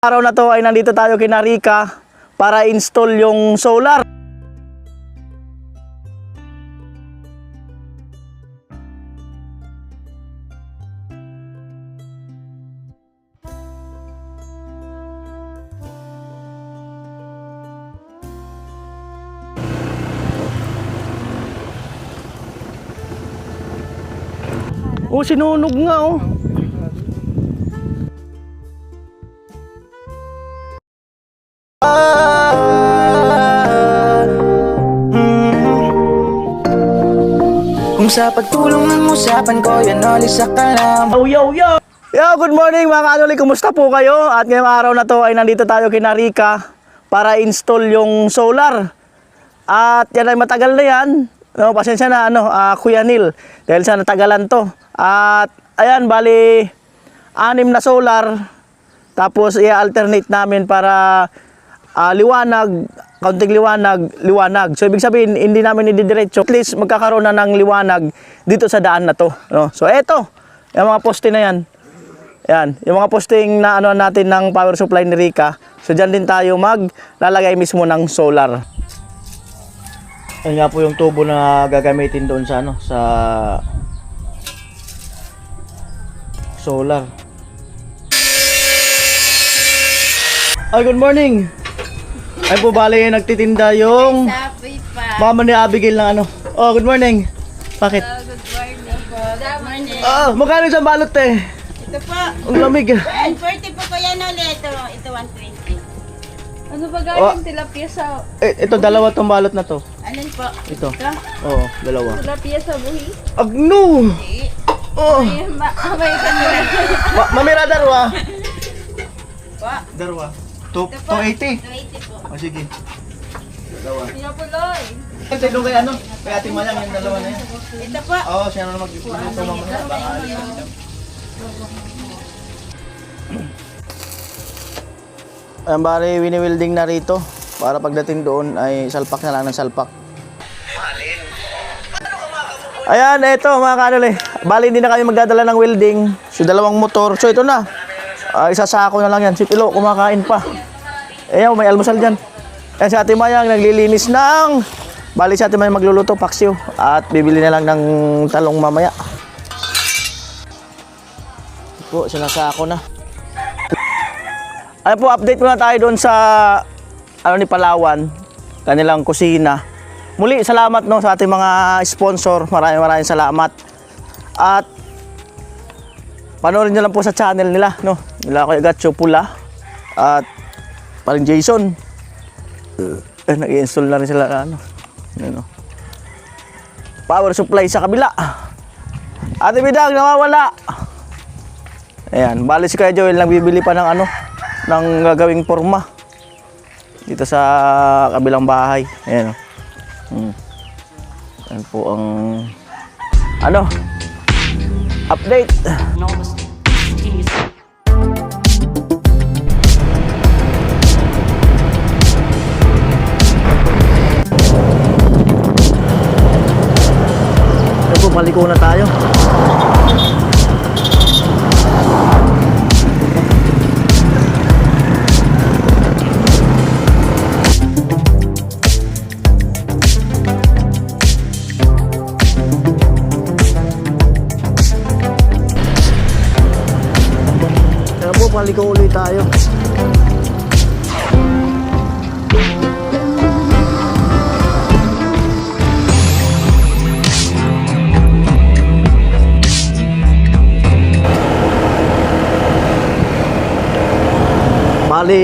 Araw na to ay nandito tayo kina Rica para install yung solar. Oh, sinunog nga oh. Kung sa pagtulong ng usapan ko, yan alisa ka lang. Yo! Yo, good morning mga kanoli, kumusta po kayo? At ngayong araw na to ay nandito tayo kina Rica para install yung solar. At yan ay matagal na yan. No, pasensya na Kuya Neil, dahil sa natagalan to. At ayan, bali 6 na solar. Tapos i-alternate namin para liwanag, kaunting liwanag. So ibig sabihin, hindi namin ididiretso. At least magkakaroon na ng liwanag dito sa daan na to. No? So eto, yung mga poste na yan. Yan, yung mga posting na natin ng power supply ni Rica. So dyan din tayo maglalagay mismo ng solar. Yan nga po yung tubo na gagamitin doon sa sa solar. Ay, good morning. Ay po, bali nagtitinda yung mama ni Abigail ng Oh, good morning. Bakit? Good morning po. Good morning. Oh, magkano isang balot eh? Ito po. Ang lamig. 140 po yan ulit. Ito 120. Ano ba galing tilapia sa... Ito, dalawa tong balot na to. Alin po? Ito. Oo, dalawa. Tilapia sa buhi? Agno! Oh! May kanila. Mamira darwa. Po. Darwa. Ito po. 280. 280 po. O sige. Dalawa. Siya po, Loy. Ito doon kay kay Ate Mayang yung dalawa na yan. Ito po. Oo, siya na mag-ipuluto mamaya. Baka ayan, bari wini-welding na rito para pagdating doon ay salpak na lang ng salpak. Ayan, eto mga kanoli. Bali hindi na kami magdadala ng welding. So dalawang motor. So ito na. Isasako na lang yan. Si Tilo kumakain pa. Ayan, may almusal dyan. Ayan si Ate Mayang naglilinis ng... Bali si Ate Mayang magluluto, paksiw. At bibili na lang ng talong mamaya. Ito po, sinasako na. Ayan po, update muna tayo doon sa... ni Palawan. Kanilang kusina. Muli, salamat sa ating mga sponsor. Maraming salamat. At... panoorin nyo lang po sa channel nila, nila Kuya Gatcho Pula at paring Jason. Nag-i-install na rin sila power supply sa kabila. Ate Bidang nawawala. Ayan, bali si Kuya Joel lang bibili pa ng ng gagawing forma dito sa kabilang bahay. Ayan Ayan po ang update. Ito, paliko na tayo. Paliko ulit tayo. Bali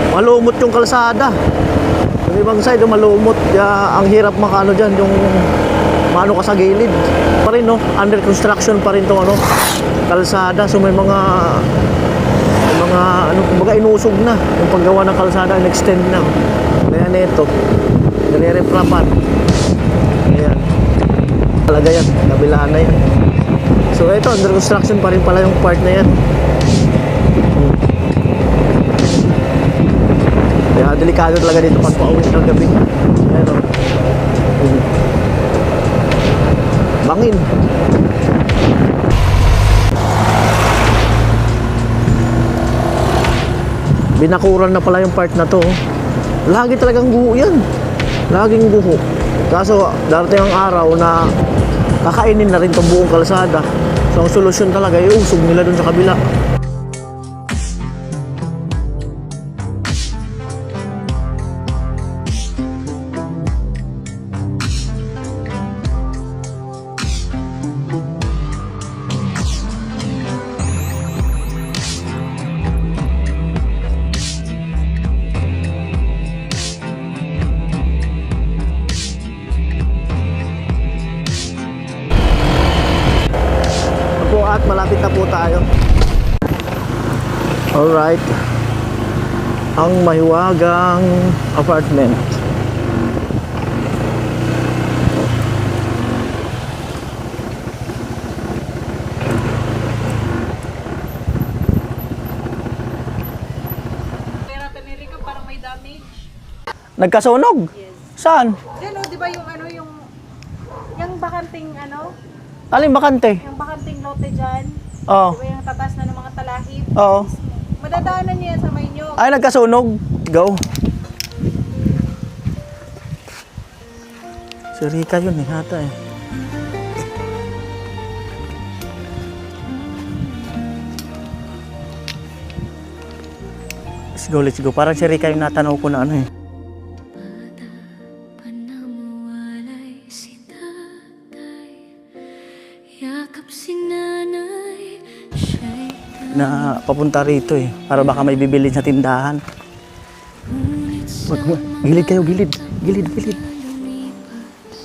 malumot yung kalsada. Yung ibang side malumot. Ang hirap makano dyan yung maano ka sa gilid pa rin under construction pa rin tong kalsada. So may mga kumbaga inusog na yung paggawa ng kalsada, in-extend na. Kaya nito nire-reprapan. Ayan, talaga yan, kabilaan na yan. So ito, under construction pa rin pala yung part na yan. Kaya delikado talaga dito pag pauwi ng gabi. Ayan bangin. Binakuran na pala yung part na to. Lagi talagang guho yan. Laging guho. Kaso darating ang araw na kakainin na rin itong buong kalsada. So ang solusyon talaga ay usog nila dun sa kabila. At malapit na po tayo. Alright. Ang mahiwagang apartment. Pera ni Rico parang may damage. Nagkasunog? Yes. Saan? Diyan di ba yung ano yung bakanting ano? Alin bakante? Yung bakanting lote dyan. Oo. Di ba yung tatas na ng mga talahib? Oo. Madadaanan niyo yan sa Maynyo. Ay, nagkasunog. Go. Si Rika yun eh, hata eh. Let's go. Parang si Rika yung natanaw ko na ano eh. Panamualay si tatay, yakap si nanay, siya'y Na papunta rito eh. Para baka may bibili sa tindahan. ngunit sa Gilid kayo, gilid. Gilid. lumipas.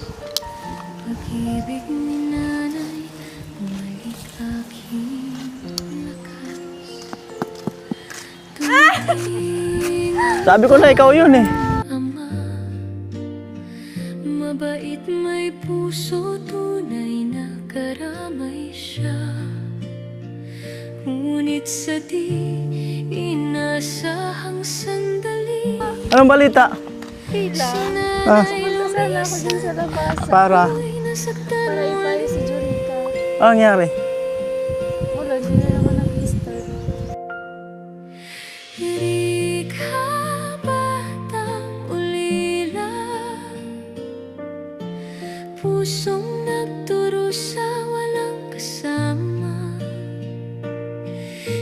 Pag-ibig ni nanay, bumalik aking lakas. Tumating Sabi ko na ikaw yun eh. Ama, mabait may puso, tunay na karamay siya. Ngunit sa di inasahang sandali, Anong balita? Ah, sinanay Ako dyan sa labas. para. ako'y nasaktan Para ipali si Jorica. Anong nangyari? Wala, di na naman nag-start. Rika, batang ulila, pusong nagturo sa walang kasama.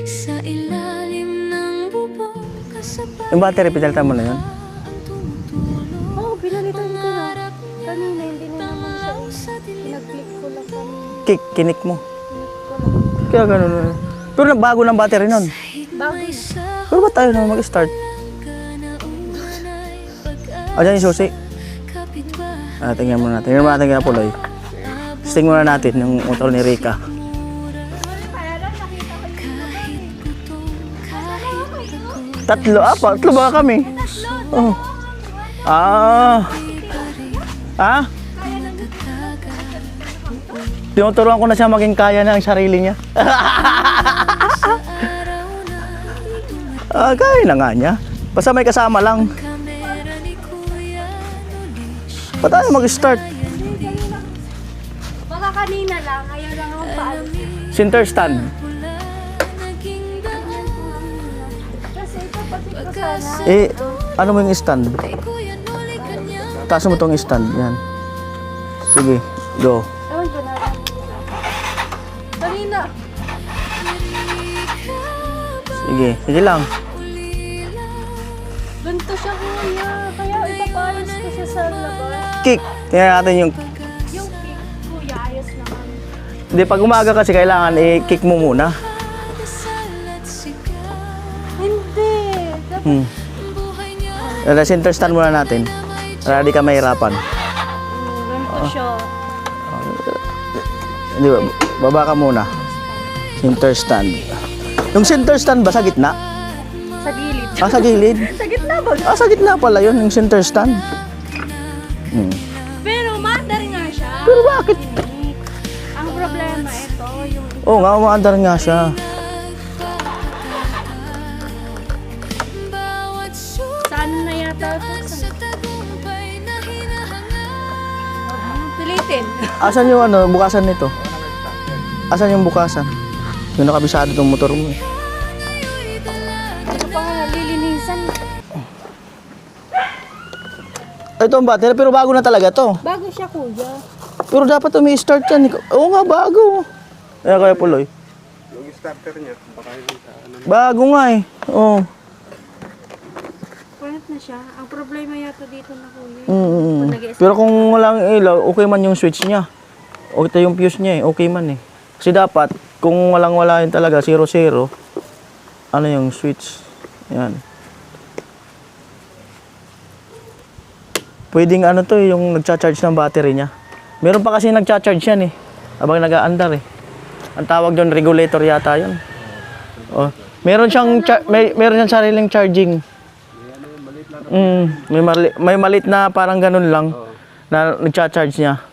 Sa ilalim ng bubong kasabay Yung battery, pinalitan mo na yun? ang tumutulong. Oo, pinalitan ko na. Pangarap niya Kanina, hindi na naman siya. tamaw sa dilim. Pinag-click ko lang kanina. Kinik mo. Click ko lang. Kaya ganun. Pero bago ng battery nun. Bago May na. sa Pero ba't tayo na mag-start? kanaunan ay pag-asa. Ayan yung susi. Kapitbahay Ah, tingnan muna natin. Tingnan muna natin kaya puloy. Testing muna natin yung motor ni Rika. kahit putong, kahit takot. Tatlo, tatlo ba kami? Oh. Ah. Ah? Tinuturuan ko na siya maging kaya na ang sarili niya. Ah, kaya na nga niya. Basta may kasama lang. Kamera ni Kuya Nulis. Ba't tayo mag-start? Baka kanina lang, ayaw lang akong paalis. Center stand. Pula naging daan. Kasi ipapatid ko sana. Eh, ano mo yung stand? Kay Kuya Nuli kanyang Taas mo tong stand. Yan. Sige, go. Ewan ko na lang. Kanina. Sige, sige lang. Ganito siya kuya. Kaya ipapaalis ko siya sa labas. Kick. Tingnan natin yung... Yung cake, kuya, ayos naman. Hindi, pag umaga kasi kailangan i-kick mo muna. dasal at sigaw. Hindi. Dapat Buhay niya Kaya center stand muna natin. Para di ka mahirapan. ganito siya. Hindi ba? Baba ka muna. Center stand. Yung center stand ba sa gitna? Sa gilid. Ah, sa gilid? Sa gitna ba? Ah, sa gitna pala yun, yung center stand. Pero maandar nga siya. Pero bakit? Ang problema ito, yung Oo nga, umaandar nga siya. bawat sa ano na yata ito. sa tagumpay na hinahangad. Pilitin. Asan yung ano, bukasan nito? Asan yung bukasan? Yung nakabisado tong motor mo eh. Ito pa nga, lilinisin Ito ang battery, pero bago na talaga to. Bago siya, kuya. Pero dapat umi-start yan. Oo nga, bago. Kaya kaya Puloy. Yung starter niya, baka yung sa ano. Bago nga eh. Oo. Pwede na siya. Ang problema yata dito na, kuya. Mm. Nag-i-start Pero kung walang ilaw, okay man yung switch niya. O ito yung fuse niya eh, okay man eh. Kasi dapat, kung walang-wala yun talaga, 0-0, ano yung switch? Yan. Pwedeng ano to eh, yung nagcha-charge ng battery niya. Meron pa kasi nagcha-charge yan eh. Habang nag-aandar eh. Ang tawag doon, regulator yata yun. Oh. Meron siyang, meron siyang sariling charging. May malit na parang ganun lang na nagcha-charge niya.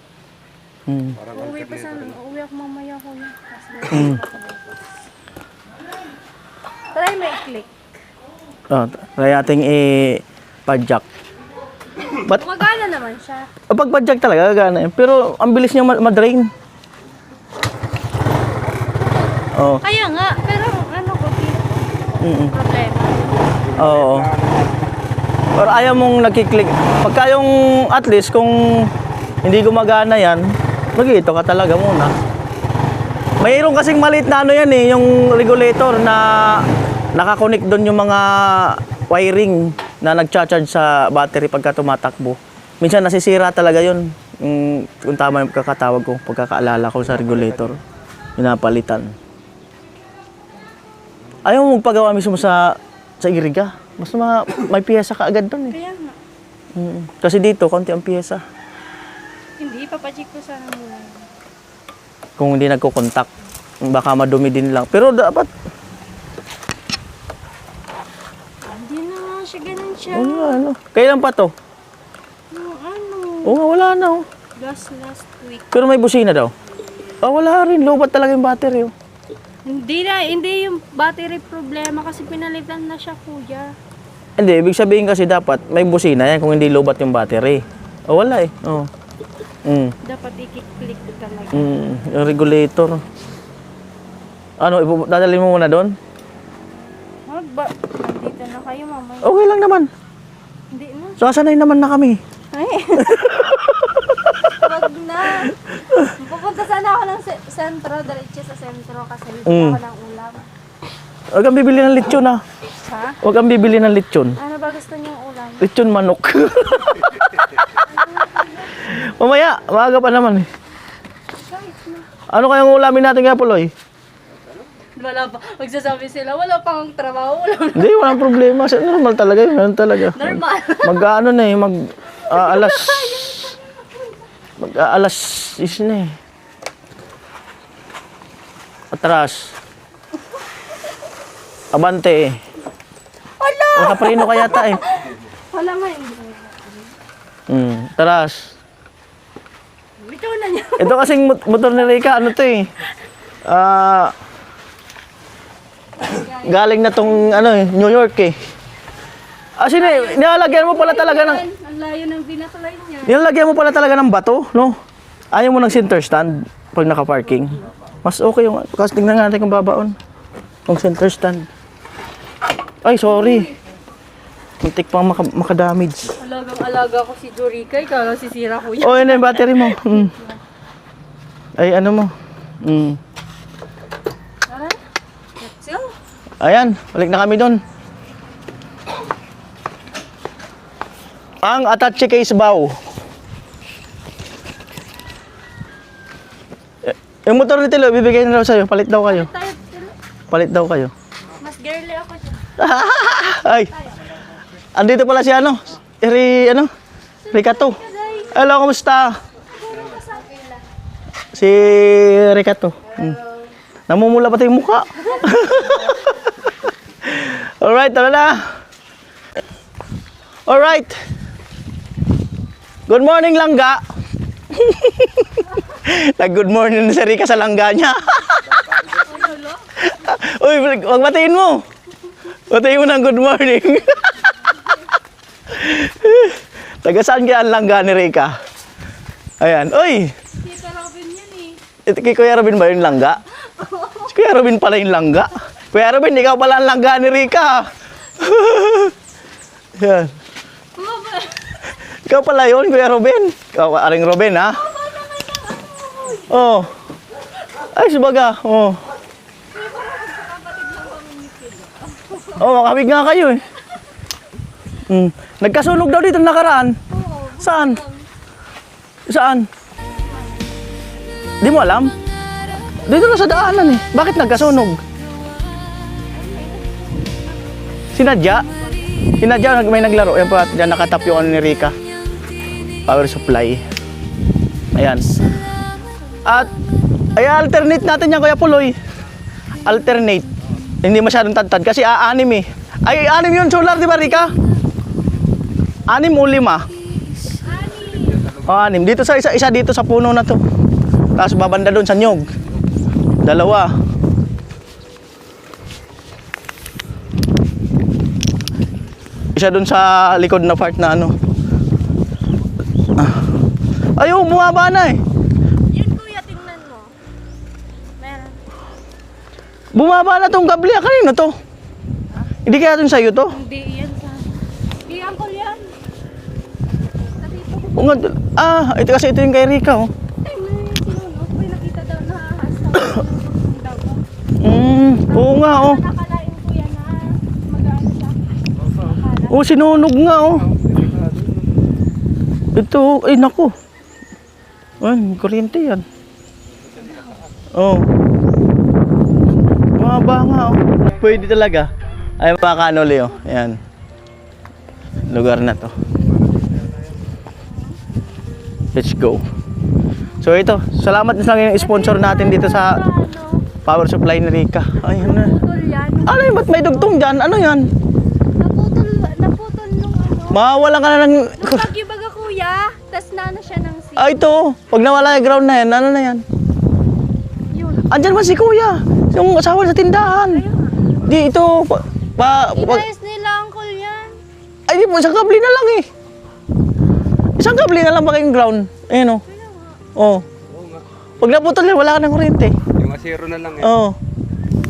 Uuwi pa sana. Uuwi ako mamaya, kuya. Try mo i-click. Oh, try nating i-padjak. Magana naman siya. Pag padjak talaga, gagana yun. Pero ang bilis niya ma-drain. Oh. Kaya nga, pero ano ko, problema. Oo. Pero ayaw mong nagkiklik. Pagka yung at least kung hindi gumagana yan, mag-ito ka talaga muna. Mayroon kasing maliit na ano yan eh, yung regulator na nakakonect doon yung mga wiring na nagcha-charge sa battery pagka tumatakbo. Minsan nasisira talaga yun. Kung tama yung pagkakatawag ko, pagkakaalala ko sa regulator. Pinapalitan. Ayaw mo magpagawa mismo sa iriga. Mas may piyesa ka agad doon eh. Kaya nga. Kasi dito, konti ang piyesa. Hindi, papachik ko sana muna. Kung hindi nagko-contact, baka madumi din lang. Pero dapat, Hindi na nga siya, ganun siya. ano. Kailan pa to? Yung ano, Oo nga, wala na oh. last week. Pero may busina daw. Wala rin. Lobat talaga yung battery oh. Hindi yung battery problema kasi pinalitan na siya, kuya. Hindi, ibig sabihin kasi dapat may busina yan kung hindi lobat yung battery. Wala eh. Oh. Dapat i-click talaga. Yung regulator. Ano, dadalhin mo muna doon? Nandito na kayo, mamaya. Okay lang naman. Hindi na. Sasanay naman na kami. Ay. Wag na. Pupunta sana ako ng sentro, diretso sa sentro kasi bibili ako ng ulam. Huwag kang bibili ng lechon ah. Ha? Huwag kang bibili ng lechon. Ano ba gusto niyong ulam? Lechon manok. Mamaya, maaga pa naman eh. Ano kayang ulamin natin kaya Puloy? Wala pa. Magsasabi sila, wala pang trabaho. Ulam. Hindi, walang problema. Normal talaga yun. Ganun talaga. Normal. Mag-ano na eh, alas. Mag-alas is na eh. Atras. Abante eh. Wala! Nakapreno ka yata eh. Wala nga eh. Taras. Bitaw na niya. Ito kasing motor ni Rica, ano to eh. Galing na tong New York eh. Nilalagyan mo pala talaga ng... Ang layo ng binaklay niya. Nilalagyan mo pala talaga ng bato, no? Ayaw mo ng center stand pag naka-parking. Mas okay yung... Kasi tingnan natin kung babaon. Yung center stand. Ay, sorry. Muntik pang makadamage. Alagang-alaga ko si Jorica, ikaw lang sisira ko yan. Oh, yun na yung battery mo. Ay, ano mo? Tara, let's go. Ayan, balik na kami doon. Ang attache case bow. Yung motor ni Tilo, bibigay na daw sa'yo. Palit daw kayo. Tayo, Palit daw kayo. mas girly ako dyan. Ay. Andito pala si Ricato. Hello, kumusta? Si Ricato. Namumula pati yung mukha. Alright, tara na. Alright. Good morning, langga. Nag-good morning na si Rica sa langga niya. Uy, wag batiin mo. Batiin mo ng good morning. Taga saan kaya ang langga ni Rica? Ayan. Uy! Tita Robin yan eh. Ito kay Kuya Robin ba yung langga? Si Kuya Robin pala yung langga. Kuya Robin, ikaw pala ang langga ni Rica. Yan. Bumaba. Ikaw Ikaw pala yun, Kuya Ruben. Ikaw, aring Ruben, ha? Oh. Ay, subaga. Oh. Oh, makabig nga kayo eh. Nagkasunog daw dito nakaraan. Saan? Saan? Di mo alam? Dito na sa daanan eh. Bakit nagkasunog? Sinadya? Sinadya, may naglaro. Yan pa, dyan nakatap yung ano ni Rika. Power supply. Ayan. At, ay alternate natin yan, Kuya Puloy. Alternate. Hindi masyadong tad-tad kasi aanim eh. Ay, anim yun solar, di ba, Rika? 6 o 5? Oh, 6. Dito sa isa dito sa puno na to. Tapos babanda doon sa nyog. 2. Isa doon sa likod na part na ano. Ayun, bumaba na eh. Yun kuya, tingnan mo. Meron. Bumaba na tong kable. Kanino to? Hindi kaya dun sa'yo to? Hindi yan sa... Hindi, uncle yan. O nga, ito kasi ito yung kay Rika oh. Ay, may sinunod. May nakita daw na hasa. daw. Oo nga oh. Nakalain kuya na mag-ano siya. Akala. Oh, sinunog nga oh. Ito, ay naku. Ay, kuryente yan. Oh. Mababa nga oh. Pwede talaga. Ay, mga kanoli oh. Ayan. Lugar na to. Let's go. So ito, salamat sa yung sponsor natin dito sa power supply ni Rika. Ayun na. Naputol yan. Ano yun? Ba't may dugtong dyan? Ano yan? Naputol nung ano. Mawalan ka na ng... Bagyo-baga kuya. Tapos naano siya ng si. Ah, ito. Pag nawala yung ground na yan, ano na yan? Yun. Andyan man si Kuya. Yung asawa sa tindahan. Di, ito. Inayos nila uncle yan. Ay, di po. Isang kable na lang eh. Isang kable na lang baka yung ground. Ayun o. Oh. Pag naputol yan, wala ka ng kuryente. Yung asero na lang eh. Oo.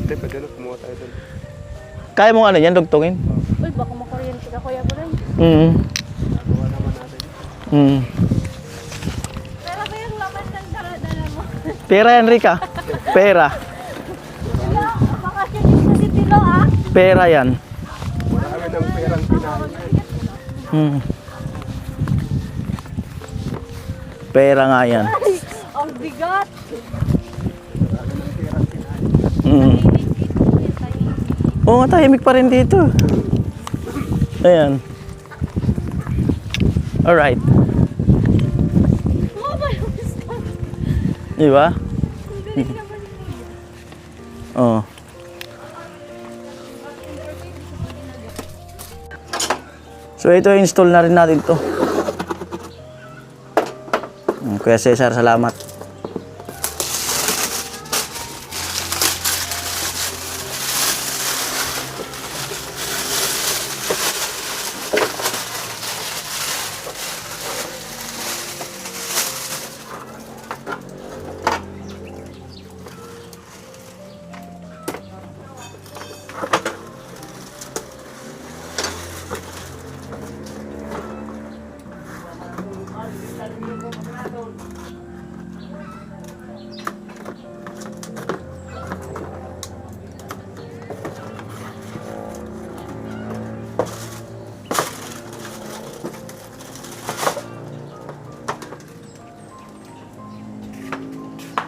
Hindi, pwede na kumuha tayo doon. Kaya mo ano yan, dugtungin? Uy, baka makuryente ka kuya Bulan. Gawa naman natin. Pero ba yung laman ng dala mo? Pera yan, Rika. Pera. Wala, baka siya yung sa titilo ah. Pera yan. Wala kami ng perang pinahin. Pera nga yan. Ang bigat. Oo nga, tahimik pa rin dito. Ayan. Alright. Mobile stop. Di ba? Ang galing naman yun. Oo. So ito, install na rin natin to. Kuya Cesar, salamat.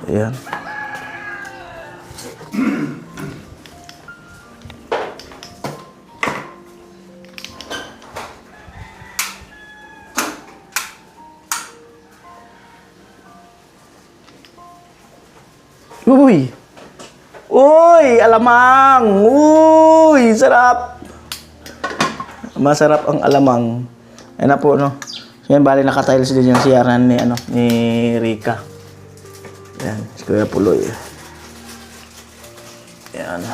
Ayan. Uy! Uy! Alamang! Uy! Sarap! Masarap ang alamang. Ayan na po, no? So yan, bali nakatiles din yung CR ni, ni Rika. Yan, si Kuya Puloy. Yan.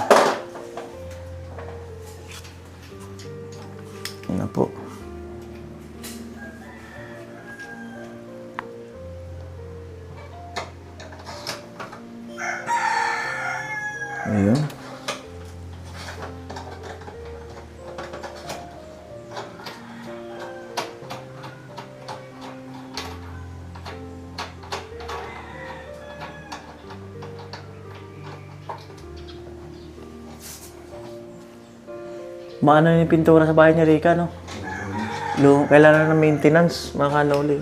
Yan na po. Ayun. Maano yung pintura sa bahay ni Rica, no? Kailangan ng maintenance, mga kanoli.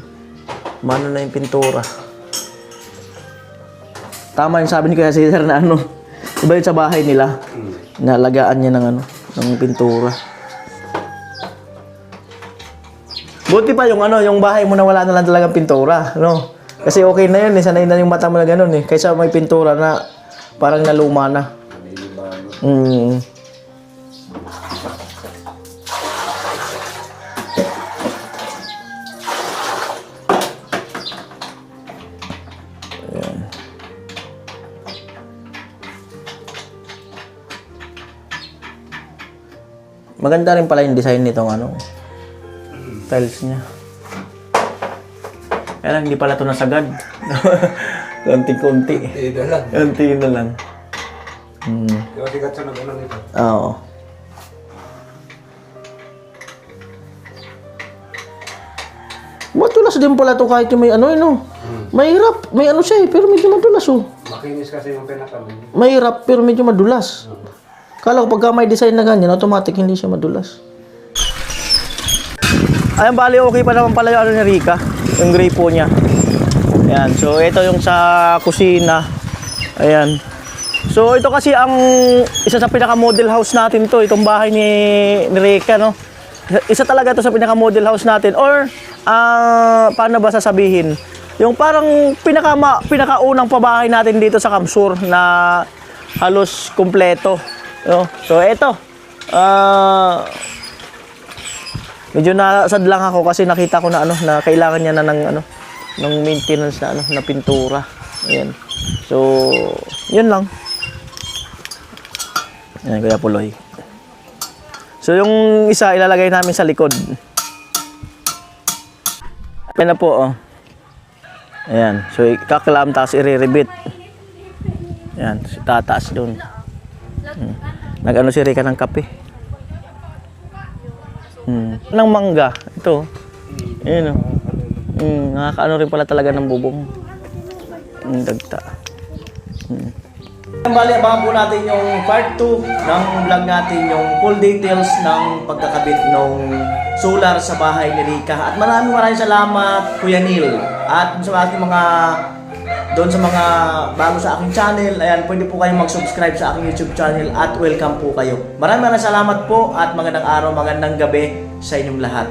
Maano na yung pintura. Tama yung sabi ni Kuya Cesar na ano, iba yun sa bahay nila. Nalagaan niya ng ano, ng pintura. Buti pa yung ano, yung bahay mo na wala na lang talagang pintura, no? Kasi okay na yun, sanay na yung mata mo na ganun eh. Kaysa may pintura na parang naluma na. Ayan. Maganda rin pala yung design nitong ano, tiles niya. Kaya lang, hindi pala ito nasagad. Konti-konti. Ito lang. Konti na lang. Yung sigat siya na gano'n ito. Oo. Matulas din pala ito kahit yung may ano, no? Mahirap. May ano siya eh, pero medyo madulas oh. Makinis kasi yung pinakabili. Mahirap, pero medyo madulas. Kala ko pagka may design na ganyan, automatic hindi siya madulas. Ayan, bali okay pa naman pala yung ano ni Rica, yung gripo niya. Ayan, so ito yung sa kusina. Ayan. So ito kasi ang isa sa pinaka-model house natin to, itong bahay ni Rica, no? Isa talaga to sa pinaka-model house natin. Or, paano ba sasabihin? Yung parang pinakaunang pabahay natin dito sa Kamsur na halos kumpleto. No? So ito, medyo nasad lang ako kasi nakita ko na ano na kailangan niya na ng ano ng maintenance na ano na pintura. Ayan. So, 'yun lang. Ayan, Kuya Puloy. So, yung isa ilalagay namin sa likod. Ayan na po, oh. Ayan. So, ikaklam tapos i-rebit. Ayan. So, tataas doon. Nag-ano si Rica ng kape. Ng mangga. Ito. Ayan, oh. Nakakaano rin pala talaga ng bubong. Dagta. Bali, abangan po natin yung part 2 ng vlog natin, yung full details ng pagkakabit ng solar sa bahay ni Rica. At maraming salamat, Kuya Neil. At sa aking doon sa mga bago sa aking channel, ayan, pwede po kayong mag-subscribe sa aking YouTube channel at welcome po kayo. Maraming salamat po at magandang araw, magandang gabi sa inyong lahat.